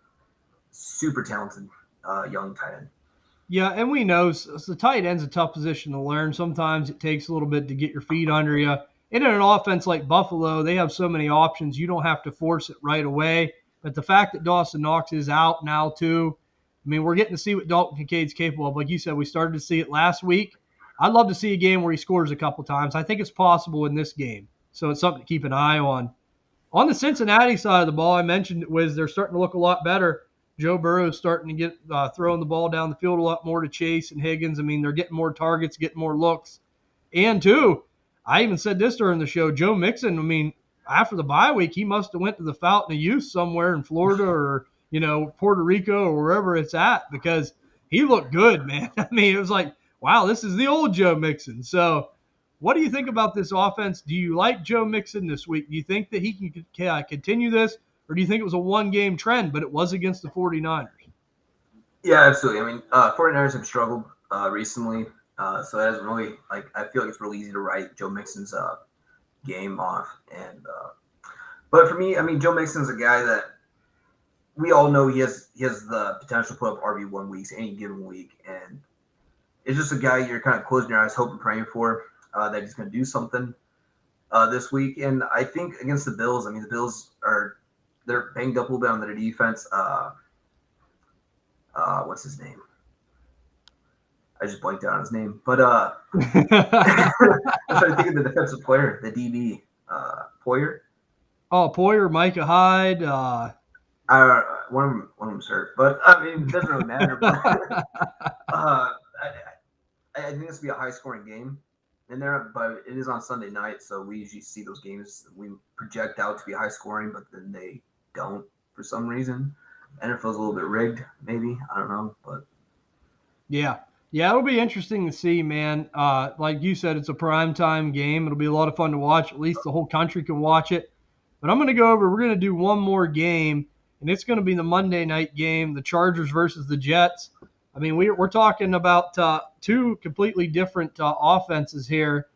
super talented young tight end. Yeah, and we know the tight end's a tough position to learn. Sometimes it takes a little bit to get your feet under you. And in an offense like Buffalo, they have so many options. You don't have to force it right away. But the fact that Dawson Knox is out now, too, I mean, we're getting to see what Dalton Kincaid's capable of. Like you said, we started to see it last week. I'd love to see a game where he scores a couple times. I think it's possible in this game. So it's something to keep an eye on. On the Cincinnati side of the ball, I mentioned it was they're starting to look a lot better. Joe Burrow is starting to get throwing the ball down the field a lot more to Chase and Higgins. I mean, they're getting more targets, getting more looks. And two, I even said this during the show, Joe Mixon, I mean, after the bye week, he must have went to the Fountain of Youth somewhere in Florida or, Puerto Rico or wherever it's at because he looked good, man. I mean, it was like, wow, this is the old Joe Mixon. So what do you think about this offense? Do you like Joe Mixon this week? Do you think that he can continue this? Or do you think it was a one-game trend, but it was against the 49ers? Yeah, absolutely. I mean, 49ers have struggled recently, so that hasn't really I feel like it's really easy to write Joe Mixon's game off. And but for me, I mean, Joe Mixon's a guy that we all know he has the potential to put up RB1 weeks any given week, and it's just a guy you're kind of closing your eyes, hoping, praying for that he's going to do something this week. And I think against the Bills, I mean, the Bills they're banged up a little bit on their defense. What's his name? I just blanked out on his name. But I'm trying to think of the defensive player, the DB, Poyer. Oh, Poyer, Micah Hyde. One of them's hurt, but I mean, it doesn't really matter. But, I think this will be a high-scoring game in there, but it is on Sunday night, so we usually see those games we project out to be high-scoring, but then they don't for some reason. And it feels a little bit rigged, maybe. I don't know, but yeah, it'll be interesting to see, man. Like you said, it's a primetime game. It'll be a lot of fun to watch. At least the whole country can watch it. But I'm going to go over. We're going to do one more game, and it's going to be the Monday night game, the Chargers versus the Jets. I mean, we're talking about two completely different offenses here.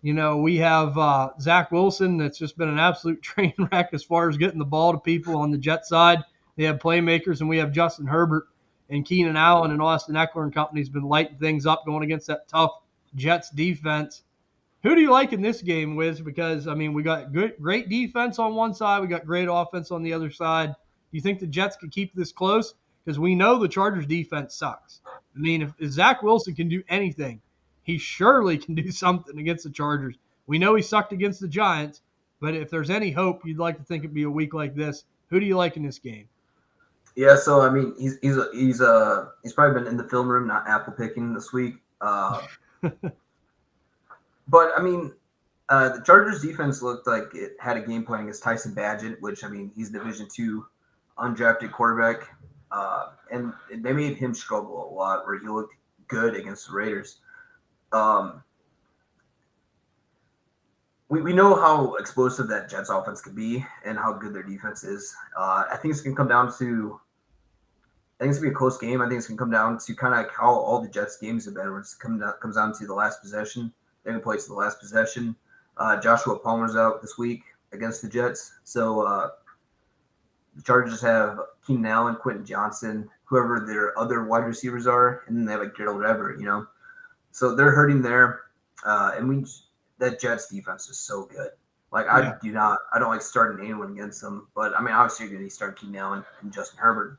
We have Zach Wilson that's just been an absolute train wreck as far as getting the ball to people on the Jet side. They have playmakers, and we have Justin Herbert and Keenan Allen and Austin Eckler and company has been lighting things up going against that tough Jets defense. Who do you like in this game, Wiz? Because I mean, we got great defense on one side, we got great offense on the other side. Do you think the Jets could keep this close? Because we know the Chargers defense sucks. I mean, if Zach Wilson can do anything, he surely can do something against the Chargers. We know he sucked against the Giants, but if there's any hope, you'd like to think it'd be a week like this. Who do you like in this game? Yeah, so I mean, he's probably been in the film room, not apple picking this week. But I mean, the Chargers defense looked like it had a game plan against Tyson Badgett, which I mean, he's Division II undrafted quarterback, and they made him struggle a lot. Where he looked good against the Raiders. We know how explosive that Jets offense could be and how good their defense is. I think it's gonna come down to. I think it's gonna be a close game. I think it's gonna come down to kind of like how all the Jets games have been, where it comes down to the last possession. They're gonna play to the last possession. Joshua Palmer's out this week against the Jets, so the Chargers have Keenan Allen, Quentin Johnson, whoever their other wide receivers are, and then they have like Gerald Everett, So they're hurting there, and that Jets defense is so good. Like Yeah. I don't like starting anyone against them, but I mean obviously you're gonna start Keenan Allen and Justin Herbert,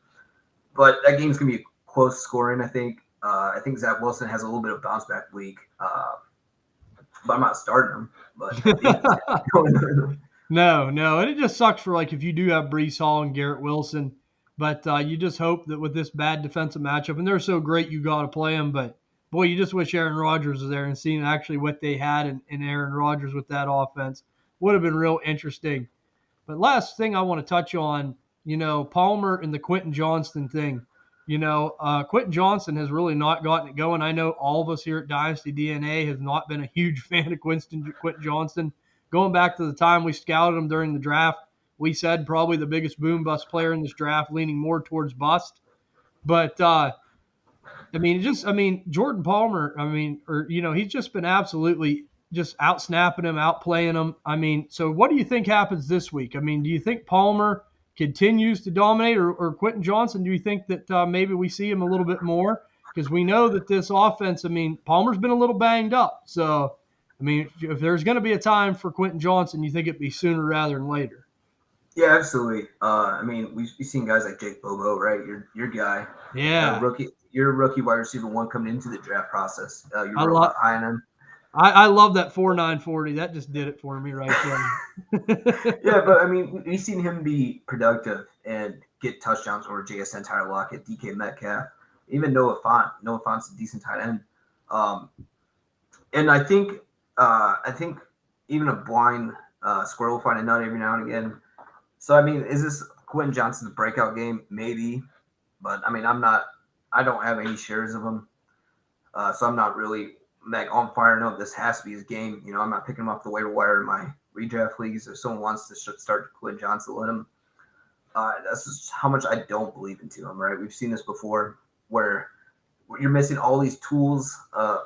but that game's gonna be close scoring. I think. I think Zach Wilson has a little bit of bounce back week, but I'm not starting him. But No, and it just sucks for like if you do have Brees Hall and Garrett Wilson, but you just hope that with this bad defensive matchup, and they're so great, you got to play them. But boy, you just wish Aaron Rodgers was there and seeing actually what they had in Aaron Rodgers with that offense would have been real interesting. But last thing I want to touch on, Palmer and the Quentin Johnston thing. Quentin Johnston has really not gotten it going. I know all of us here at Dynasty DNA has not been a huge fan of Quentin Johnston. Going back to the time we scouted him during the draft, we said probably the biggest boom bust player in this draft, leaning more towards bust. But Jordan Palmer, he's just been absolutely just out snapping him, out playing him. I mean, so what do you think happens this week? I mean, do you think Palmer continues to dominate, or Quentin Johnston? Do you think that maybe we see him a little bit more? Because we know that this offense, Palmer's been a little banged up. So, if there's going to be a time for Quentin Johnston, you think it'd be sooner rather than later? Yeah, absolutely. We've seen guys like Jake Bobo, right? Your guy. Yeah. You're a rookie wide receiver one coming into the draft process. You're I real love high on him. I love that 4.940. That just did it for me right there. Yeah, but we've seen him be productive and get touchdowns over JSN, Tyler Lockett, DK Metcalf, even Noah Fant. Noah Fant's a decent tight end. And I think even a blind squirrel will find a nut every now and again. So is this Quentin Johnston's breakout game? Maybe, but I don't have any shares of him, so I'm not really on fire. No, this has to be his game. I'm not picking him off the waiver wire in my redraft leagues. If someone wants to start Quentin Johnston, let him. That's just how much I don't believe into him. Right? We've seen this before, where you're missing all these tools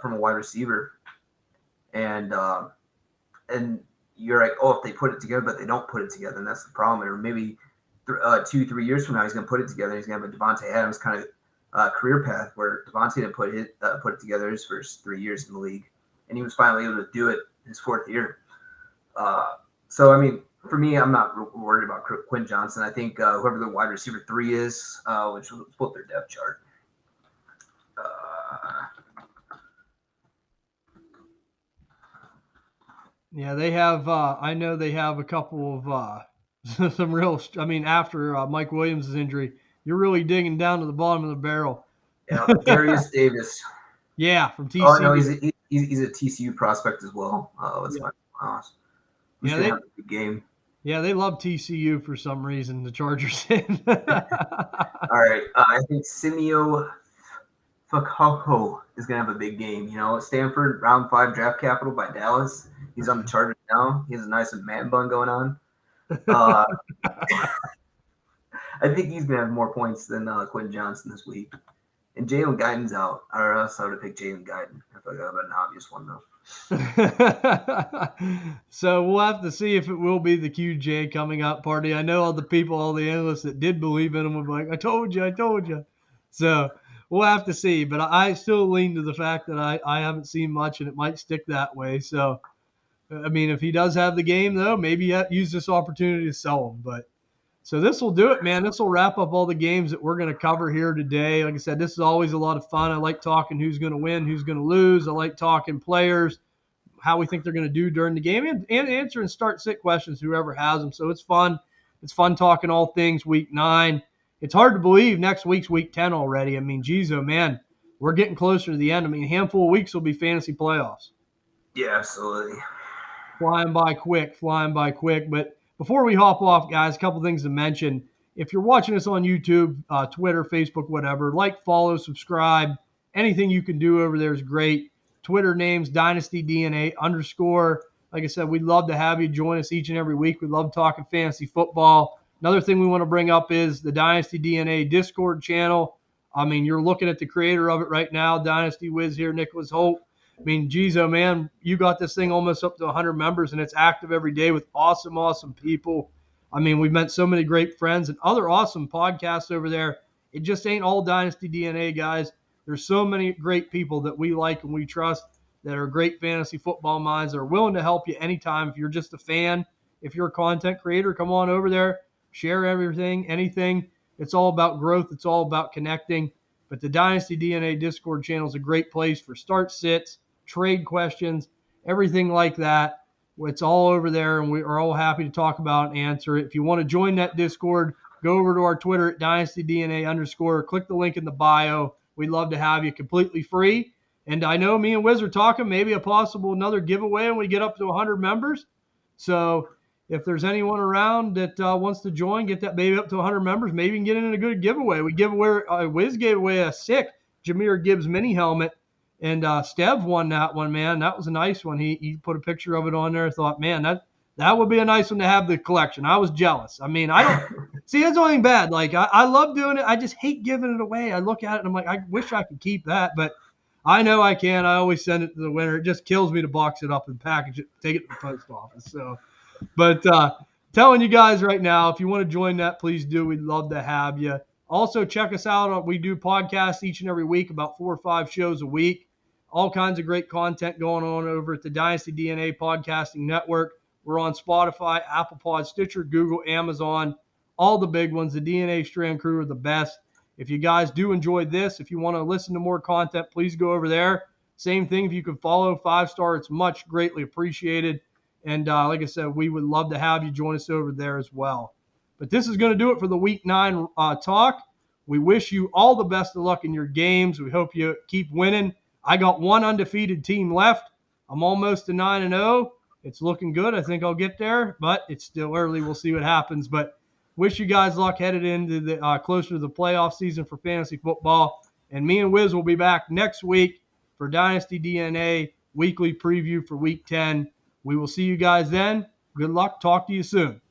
from a wide receiver, and you're like, oh, if they put it together, but they don't put it together, and that's the problem. Or maybe 2-3 years from now, he's going to put it together. He's going to have a Devontae Adams kind of career path where Devontae didn't put it together his first 3 years in the league, and he was finally able to do it his fourth year. For me, I'm not worried about Quentin Johnston. I think whoever the wide receiver 3 is, which will pull up their depth chart. Yeah, they have. I know they have a couple of some real. After Mike Williams' injury, you're really digging down to the bottom of the barrel. Yeah, Darius Davis. Yeah, from TCU. Oh no, he's a TCU prospect as well. Yeah, they have a good game. Yeah, they love TCU for some reason. The Chargers. All right, I think Simeo Fakoko is gonna have a big game. Stanford round 5 draft capital by Dallas. He's on the Chargers now. He has a nice man bun going on. I think he's gonna have more points than Quentin Johnston this week. And Jalen Guyton's out. Or else I would have picked Jalen Guyton. I feel like that would have been an obvious one though. So we'll have to see if it will be the QJ coming out party. I know all the analysts that did believe in him were like, I told you. So we'll have to see. But I still lean to the fact that I haven't seen much, and it might stick that way. So I mean, if he does have the game, though, maybe use this opportunity to sell him. But so this will do it, man. This will wrap up all the games that we're going to cover here today. Like I said, this is always a lot of fun. I like talking who's going to win, who's going to lose. I like talking players, how we think they're going to do during the game, and answering start-sit questions, whoever has them. So it's fun. It's fun talking all things Week 9. It's hard to believe next week's Week 10 already. I mean, geez, oh, man, we're getting closer to the end. I mean, a handful of weeks will be fantasy playoffs. Yeah, absolutely. Flying by quick. But before we hop off, guys, a couple things to mention. If you're watching us on YouTube, Twitter, Facebook, whatever, like, follow, subscribe. Anything you can do over there is great. Twitter names, DynastyDNA_. Like I said, we'd love to have you join us each and every week. We love talking fantasy football. Another thing we want to bring up is the Dynasty DNA Discord channel. I mean, you're looking at the creator of it right now, Dynasty Wiz here, Nicholas Holt. I mean, geez, oh, man, you got this thing almost up to 100 members, and it's active every day with awesome, awesome people. I mean, we've met so many great friends and other awesome podcasts over there. It just ain't all Dynasty DNA, guys. There's so many great people that we like and we trust that are great fantasy football minds that are willing to help you anytime. If you're just a fan, if you're a content creator, come on over there, share everything, anything. It's all about growth. It's all about connecting. But the Dynasty DNA Discord channel is a great place for start sits, trade questions, everything like that. It's all over there, and we are all happy to talk about and answer it. If you want to join that Discord, go over to our Twitter at DynastyDNA_. Click the link in the bio. We'd love to have you completely free. And I know me and Wiz are talking maybe a possible another giveaway when we get up to 100 members. So if there's anyone around that wants to join, get that baby up to 100 members, maybe you can get in a good giveaway. We give away, Wiz gave away a sick Jameer Gibbs mini helmet, and Stev won that one, man. That was a nice one. He put a picture of it on there. I thought, man, that would be a nice one to have the collection. I was jealous. I mean, I don't see that's only bad. Like I love doing it. I just hate giving it away. I look at it and I'm like, I wish I could keep that, but I know I can. I always send it to the winner. It just kills me to box it up and package it, take it to the post office. So, but telling you guys right now, if you want to join that, please do. We'd love to have you. Also, check us out. We do podcasts each and every week, about 4 or 5 shows a week. All kinds of great content going on over at the Dynasty DNA Podcasting Network. We're on Spotify, Apple Pod, Stitcher, Google, Amazon, all the big ones. The DNA Strand crew are the best. If you guys do enjoy this, if you want to listen to more content, please go over there. Same thing, if you can follow 5-star, it's much greatly appreciated. And like I said, we would love to have you join us over there as well. But this is going to do it for the Week 9 talk. We wish you all the best of luck in your games. We hope you keep winning. I got one undefeated team left. I'm almost to 9-0. It's looking good. I think I'll get there, but it's still early. We'll see what happens. But wish you guys luck headed into the closer to the playoff season for fantasy football. And me and Wiz will be back next week for Dynasty DNA weekly preview for Week 10. We will see you guys then. Good luck. Talk to you soon.